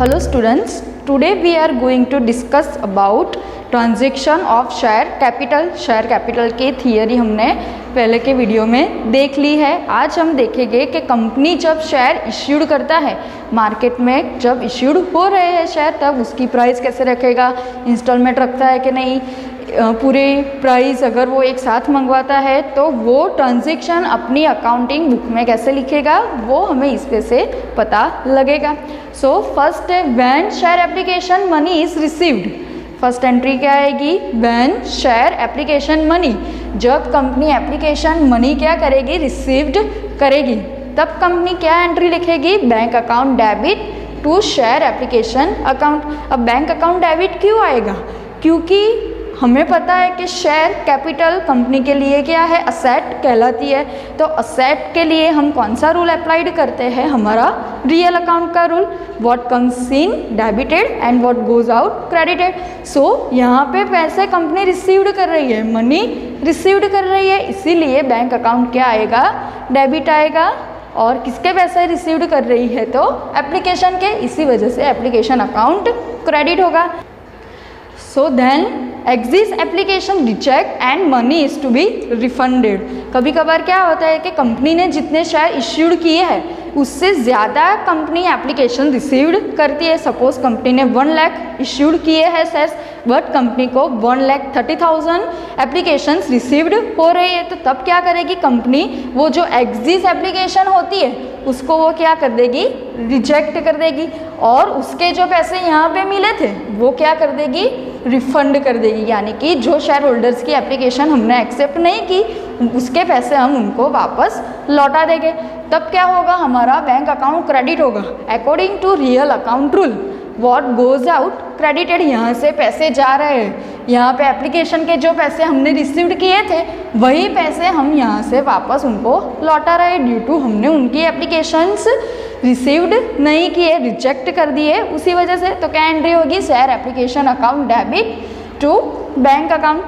Hello students, today we are going to discuss about transaction of share capital. Share capital की theory हमने पहले के video में देख ली है। आज हम देखेंगे कि कंपनी जब शेयर इश्यूड करता है मार्केट में, जब इश्यूड हो रहे हैं शेयर, तब उसकी प्राइस कैसे रखेगा, इंस्टॉलमेंट रखता है कि नहीं, पूरे प्राइस अगर वो एक साथ मंगवाता है तो वो ट्रांजेक्शन अपनी अकाउंटिंग बुक में कैसे लिखेगा, वो हमें इस पे से पता लगेगा। सो फर्स्ट है when share application money is received. First entry क्या आएगी, व्हेन शेयर एप्लीकेशन मनी। जब कंपनी एप्लीकेशन मनी क्या करेगी, रिसीव्ड करेगी, तब कंपनी क्या एंट्री लिखेगी, bank account debit to share application account. अब बैंक अकाउंट डेबिट क्यों आएगा, क्योंकि हमें पता है कि शेयर कैपिटल कंपनी के लिए क्या है, असेट कहलाती है। तो असेट के लिए हम कौन सा रूल अप्लाइड करते हैं, हमारा रियल अकाउंट का rule, what comes in debited and what goes out credited. So यहाँ पे पैसे कंपनी रिसीव्ड कर रही है, मनी रिसीव्ड कर रही है, इसीलिए बैंक अकाउंट क्या आएगा, डेबिट आएगा। और किसके पैसे रिसीव्ड कर रही है, तो एप्लीकेशन के, इसी वजह से एप्लीकेशन अकाउंट क्रेडिट होगा। So then exist application reject and money is to be refunded. कभी कभार क्या होता है कि कंपनी ने जितने शेयर इश्यूड किए हैं उससे ज़्यादा कंपनी एप्लीकेशन रिसीव्ड करती है। सपोज कंपनी ने 1 लाख इश्यूड किए हैं शेयर्स, बट कंपनी को 1,30,000 एप्लीकेशंस रिसीव्ड हो रही है, तो तब क्या करेगी कंपनी, वो जो एग्जिस्ट एप्लीकेशन होती है उसको वो क्या कर देगी, रिजेक्ट कर देगी, और उसके जो पैसे यहाँ पे मिले थे वो क्या कर देगी, रिफंड कर देगी। यानी कि जो शेयर होल्डर्स की एप्लीकेशन हमने एक्सेप्ट नहीं की उसके पैसे हम उनको वापस लौटा देंगे। तब क्या होगा, हमारा बैंक अकाउंट क्रेडिट होगा according to real account rule. What goes out credited, यहाँ से पैसे जा रहे हैं, यहाँ पे एप्लीकेशन के जो पैसे हमने रिसीव्ड किए थे वही पैसे हम यहाँ से वापस उनको लौटा रहे हैं, ड्यू टू हमने उनकी एप्लीकेशंस रिसीव्ड नहीं किए, रिजेक्ट कर दिए, उसी वजह से। तो क्या एंट्री होगी, share application account debit to bank account.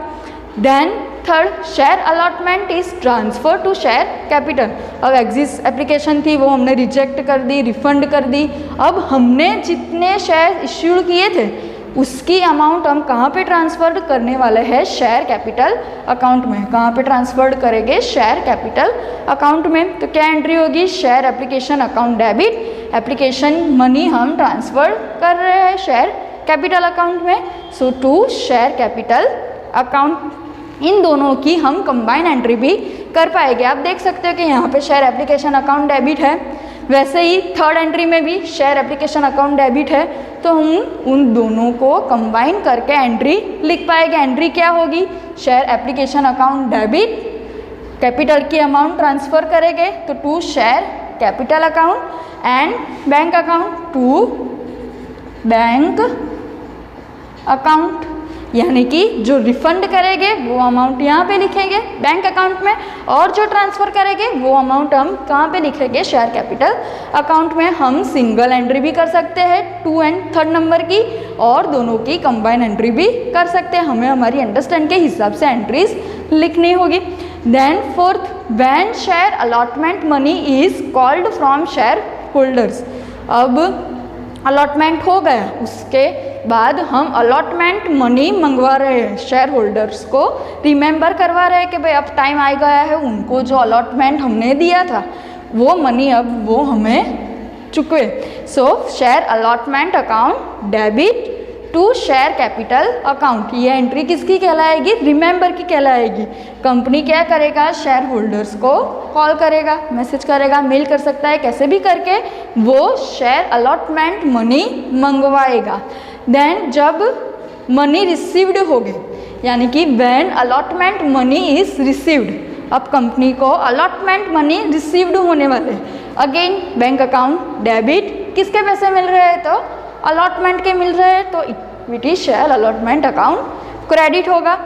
Then third, share allotment is transfer to share capital. अब एग्जिस्ट एप्लीकेशन थी वो हमने रिजेक्ट कर दी, रिफंड कर दी। अब हमने जितने शेयर इश्यूड किए थे उसकी अमाउंट हम कहाँ पे ट्रांसफर करने वाले हैं, शेयर कैपिटल अकाउंट में। कहाँ पे ट्रांसफर करेंगे, शेयर कैपिटल अकाउंट में। तो क्या एंट्री होगी, share application account debit, application money हम ट्रांसफर कर रहे हैं शेयर कैपिटल अकाउंट में। सो टू शेयर कैपिटल अकाउंट। इन दोनों की हम कंबाइन एंट्री भी कर पाएंगे। आप देख सकते हो कि यहाँ पे शेयर एप्लीकेशन अकाउंट डेबिट है, वैसे ही थर्ड एंट्री में भी शेयर एप्लीकेशन अकाउंट डेबिट है, तो हम उन दोनों को कंबाइन करके एंट्री लिख पाएंगे। एंट्री क्या होगी, share application account debit, capital की अमाउंट ट्रांसफर करेंगे तो to share capital account, and bank account to bank account. यानी कि जो रिफंड करेंगे वो अमाउंट यहाँ पे लिखेंगे बैंक अकाउंट में, और जो ट्रांसफ़र करेंगे वो अमाउंट हम कहाँ पे लिखेंगे, शेयर कैपिटल अकाउंट में। हम सिंगल एंट्री भी कर सकते हैं 2 एंड 3rd नंबर की, और दोनों की कंबाइन एंट्री भी कर सकते हैं। हमें हमारी अंडरस्टैंड के हिसाब से एंट्रीज लिखनी होगी। Then fourth, when share allotment money is called from share holders. अब अलॉटमेंट हो गया, उसके बाद हम अलॉटमेंट मनी मंगवा रहे हैं, शेयर होल्डर्स को रिमेंबर करवा रहे हैं कि भाई अब टाइम आ गया है, उनको जो अलॉटमेंट हमने दिया था वो मनी अब वो हमें चुकवे। So share allotment account debit to share capital account. ये एंट्री किसकी कहलाएगी, रिमेंबर की कहलाएगी। कंपनी क्या करेगा, शेयर होल्डर्स को कॉल करेगा, मैसेज करेगा, मेल कर सकता है, कैसे भी करके वो शेयर अलॉटमेंट मनी मंगवाएगा। देन जब मनी रिसीव्ड हो गए, यानी कि when allotment money is received, अब कंपनी को अलॉटमेंट मनी रिसीव्ड होने वाले, अगेन बैंक अकाउंट डेबिट, किसके पैसे मिल रहे हैं, तो अलॉटमेंट के मिल रहे हैं, तो equity share allotment account credit होगा।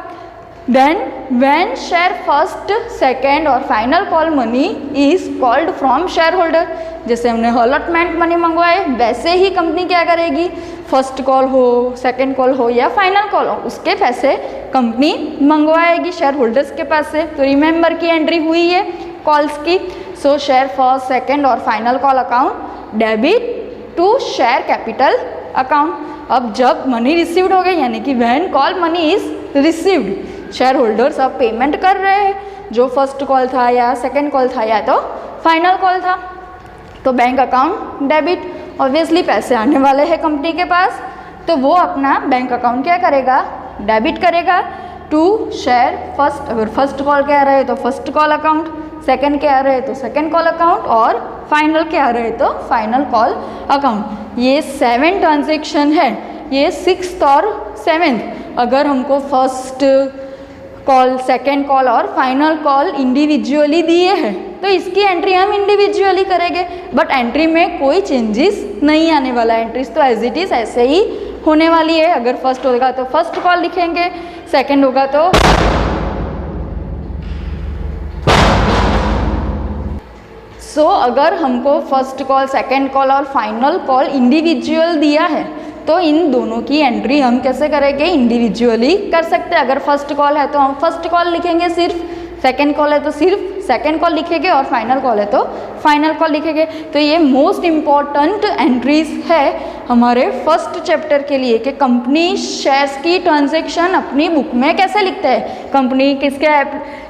Then when share first, second और final call money is called from shareholder, जैसे हमने अलॉटमेंट मनी मंगवाए वैसे ही कंपनी क्या करेगी, फर्स्ट कॉल हो, सेकेंड कॉल हो या फाइनल कॉल हो, उसके पैसे कंपनी मंगवाएगी शेयर होल्डर्स के पास से। तो रिमेंबर की एंट्री हुई है कॉल्स की। सो शेयर फर्स्ट, सेकेंड और final call account debit to share capital account. अब जब मनी रिसीव्ड हो गई, यानी कि when call money is received, share holders अब पेमेंट कर रहे हैं, जो फर्स्ट कॉल था या सेकेंड कॉल था या तो फाइनल कॉल था, तो बैंक अकाउंट डेबिट। ऑब्वियसली पैसे आने वाले हैं कंपनी के पास, तो वो अपना बैंक अकाउंट क्या करेगा, डेबिट करेगा टू शेयर फर्स्ट। अगर फर्स्ट कॉल के आ रहे हैं तो फर्स्ट कॉल अकाउंट, सेकंड के आ रहे हैं तो सेकंड कॉल अकाउंट, और फाइनल के आ रहे हैं तो फाइनल कॉल अकाउंट। ये 7 ट्रांजेक्शन है, ये 6th और 7th। अगर हमको फर्स्ट कॉल, सेकेंड कॉल और फाइनल कॉल इंडिविजुअली दिए हैं तो इसकी एंट्री हम इंडिविजुअली करेंगे, बट एंट्री में कोई चेंजेस नहीं आने वाला है। एंट्रीज तो एज इट इज़ ऐसे ही होने वाली है। अगर फर्स्ट होगा तो फर्स्ट कॉल लिखेंगे, सेकंड होगा तो अगर हमको फर्स्ट कॉल, सेकंड कॉल और फाइनल कॉल इंडिविजुअल दिया है तो इन दोनों की एंट्री हम कैसे करेंगे, इंडिविजुअली कर सकते हैं। अगर फर्स्ट कॉल है तो हम फर्स्ट कॉल लिखेंगे सिर्फ, सेकेंड कॉल है तो सिर्फ सेकेंड कॉल लिखेंगे, और फाइनल कॉल है तो फाइनल कॉल लिखेंगे। तो ये मोस्ट इम्पॉर्टेंट एंट्रीज है हमारे फर्स्ट चैप्टर के लिए कि कंपनी शेयर्स की ट्रांजैक्शन अपनी बुक में कैसे लिखते हैं। कंपनी किसके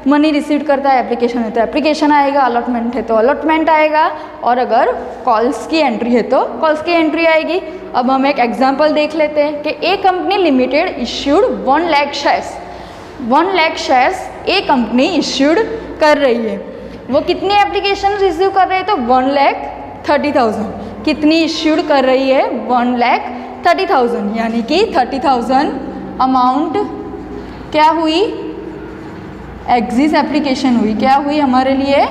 मनी रिसीव करता है, एप्लीकेशन है तो एप्लीकेशन आएगा, अलॉटमेंट है तो अलॉटमेंट आएगा, और अगर कॉल्स की एंट्री है तो कॉल्स की एंट्री आएगी। अब हम एक एग्जाम्पल देख लेते हैं कि A company limited issued 1 lakh shares. 1 lakh shares A company issued कर रही है। वो कितनी एप्लीकेशन रिसीव कर रही है तो 1,30,000। कितनी इश्यूड कर रही है, 1,30,000, यानी कि 30,000 अमाउंट क्या हुई, एग्जिस एप्लीकेशन हुई। क्या हुई हमारे लिए,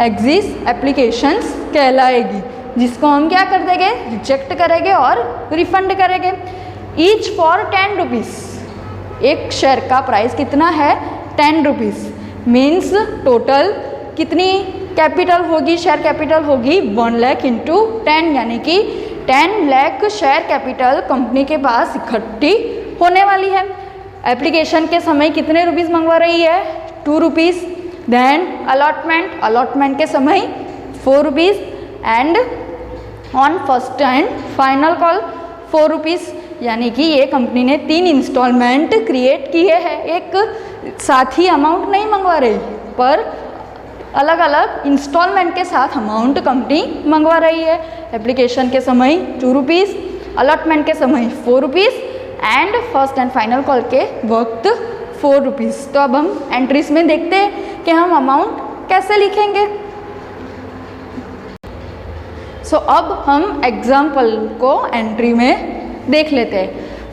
एग्जिस एप्लीकेशंस कहलाएगी, जिसको हम क्या कर देंगे, रिजेक्ट करेंगे और रिफंड करेंगे। Each for 10 rupees. एक शेयर का प्राइस कितना है, 10 रुपीज़। मीन्स टोटल कितनी कैपिटल होगी, शेयर कैपिटल होगी 1 लाख इंटू 10, यानी कि 10 लाख शेयर कैपिटल कंपनी के पास इकट्ठी होने वाली है। एप्लीकेशन के समय कितने रुपीज़ मंगवा रही है, 2 रुपीज़। देन अलॉटमेंट, अलॉटमेंट के समय 4 rupees, and on first and final call 4 rupees. यानी कि ये कंपनी ने 3 इंस्टॉलमेंट क्रिएट किए हैं, एक साथ ही अमाउंट नहीं मंगवा रही, पर अलग अलग इंस्टॉलमेंट के साथ अमाउंट कंपनी मंगवा रही है। एप्लीकेशन के समय 2 रुपीज़, अलॉटमेंट के समय 4 rupees, and first and final call के वक्त 4 रुपीज़। तो अब हम एंट्रीज में देखते हैं कि हम अमाउंट कैसे लिखेंगे। अब हम एग्जाम्पल को एंट्री में देख लेते हैं।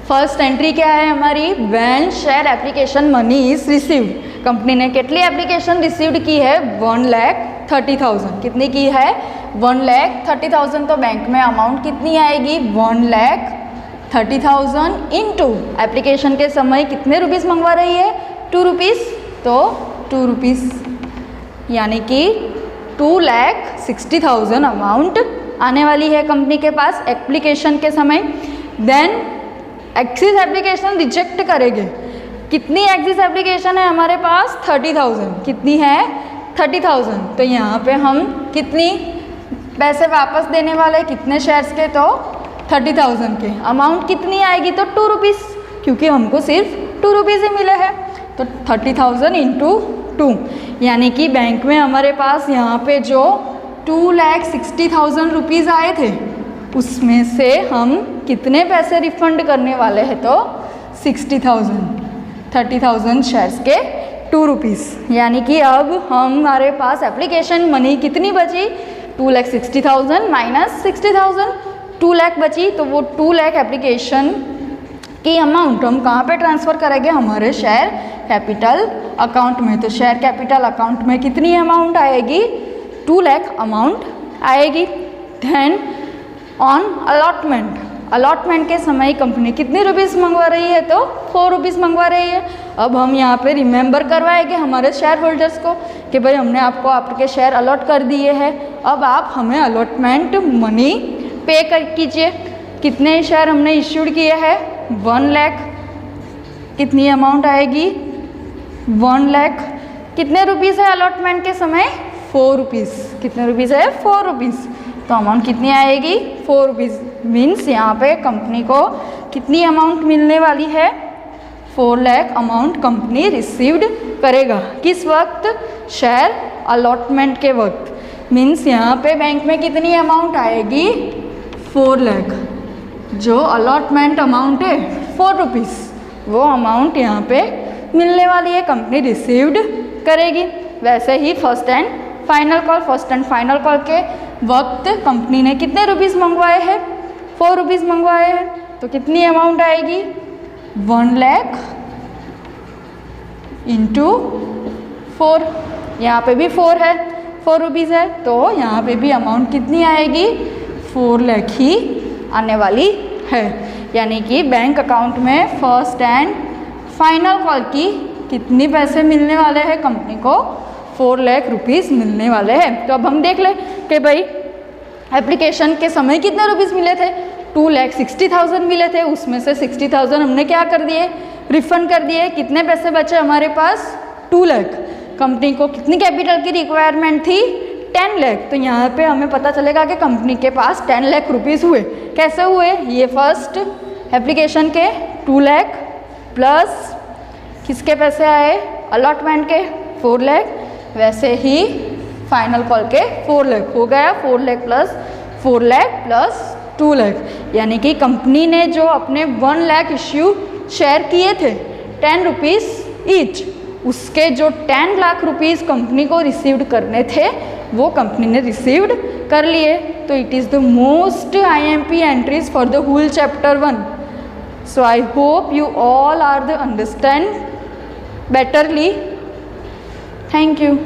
फर्स्ट एंट्री क्या है हमारी, when share application money is received. Company ने कितनी एप्लीकेशन रिसीव्ड की है, 1,30,000। कितनी की है, 1,30,000। तो बैंक में अमाउंट कितनी आएगी, 1,30,000 इंटू एप्लीकेशन के समय कितने रुपीज़ मंगवा रही है, 2 रुपीज़, तो 2 रुपीज़, यानी कि 2,60,000 अमाउंट आने वाली है कंपनी के पास एप्लीकेशन के समय। देन एक्सिस एप्लीकेशन रिजेक्ट करेंगे। कितनी एक्सिस एप्लीकेशन है हमारे पास, 30,000। कितनी है, 30,000। तो यहाँ पे हम कितनी पैसे वापस देने वाले, कितने शेयर्स के, तो 30,000 के। अमाउंट कितनी आएगी, तो 2 रुपीज़, क्योंकि हमको सिर्फ 2 रुपीज़ ही मिले हैं। तो 30,000 इंटू 2, यानी कि बैंक में हमारे पास यहाँ पे जो 2,60,000 रुपीज़ आए थे, उसमें से हम कितने पैसे रिफंड करने वाले हैं, तो 60,000। 30,000 शेयर्स के 2 रुपीज़, यानी कि अब हमारे पास एप्लीकेशन मनी कितनी बची, 2,60,000 माइनस 60,000, 2 लाख बची। तो वो 2 लाख एप्लीकेशन की अमाउंट हम कहाँ पे ट्रांसफ़र करेंगे, हमारे शेयर कैपिटल अकाउंट में। तो शेयर कैपिटल अकाउंट में कितनी अमाउंट आएगी, 2 लाख अमाउंट आएगी। देन ऑन अलॉटमेंट, अलॉटमेंट के समय कंपनी कितने रुपीज़ मंगवा रही है, तो 4 रुपीज़ मंगवा रही है। अब हम यहाँ पे रिमेंबर करवाएंगे हमारे शेयर होल्डर्स को कि भाई हमने आपको आपके शेयर अलॉट कर दिए हैं, अब आप हमें अलॉटमेंट मनी पे कर कीजिए। कितने शेयर हमने इश्यूड किए हैं, 1 लाख। कितनी अमाउंट आएगी, 1 लाख। कितने रुपीज़ है अलॉटमेंट के समय, 4 रुपीज़। कितने रुपीज़ है, 4 रुपीज़, तो अमाउंट कितनी आएगी 4 रुपीज़। मीन्स यहाँ पे कंपनी को कितनी अमाउंट मिलने वाली है 4 लाख अमाउंट कंपनी रिसीव्ड करेगा। किस वक्त? शेयर अलॉटमेंट के वक्त। मीन्स यहाँ पे बैंक में कितनी अमाउंट आएगी 4 लाख। जो अलॉटमेंट अमाउंट है 4 रुपीज़, वो अमाउंट यहाँ पे मिलने वाली है, कंपनी रिसीव्ड करेगी। वैसे ही फर्स्ट एंड फाइनल कॉल के वक्त कंपनी ने कितने रुपीज़ मंगवाए हैं 4 रुपीज़ मंगवाए हैं, तो कितनी अमाउंट आएगी 1 लाख इंटू 4। यहाँ पे भी 4 है, 4 रुपीज़ है, तो यहाँ पे भी अमाउंट कितनी आएगी 4 लाख ही आने वाली है। यानी कि बैंक अकाउंट में फर्स्ट एंड फाइनल कॉल की कितनी पैसे मिलने वाले हैं कंपनी को 4 लाख रुपीज़ मिलने वाले हैं। तो अब हम देख लें कि भाई एप्लीकेशन के समय कितने रुपीज़ मिले थे 2,60,000 मिले थे। उसमें से 60,000 हमने क्या कर दिए रिफंड कर दिए। कितने पैसे बचे हमारे पास 2 लाख। कंपनी को कितनी कैपिटल की रिक्वायरमेंट थी 10 लाख। तो यहाँ पे हमें पता चलेगा कि कंपनी के पास 10 लाख रुपीज़ हुए। कैसे हुए? ये फर्स्ट एप्लीकेशन के 2 लाख प्लस किसके पैसे आए अलॉटमेंट के 4 लाख, वैसे ही फाइनल कॉल के 4 लाख हो गया। 4 लाख प्लस 4 लाख प्लस 2 लाख, यानी कि कंपनी ने जो अपने 1 लाख इश्यू शेयर किए थे 10 रुपीज़ ईच, उसके जो 10 लाख रुपीज़ कंपनी को रिसीव्ड करने थे वो कंपनी ने रिसीव्ड कर लिए। तो it is the most IMP entries for the whole chapter 1। So I hope you all are the understand betterly. Thank you.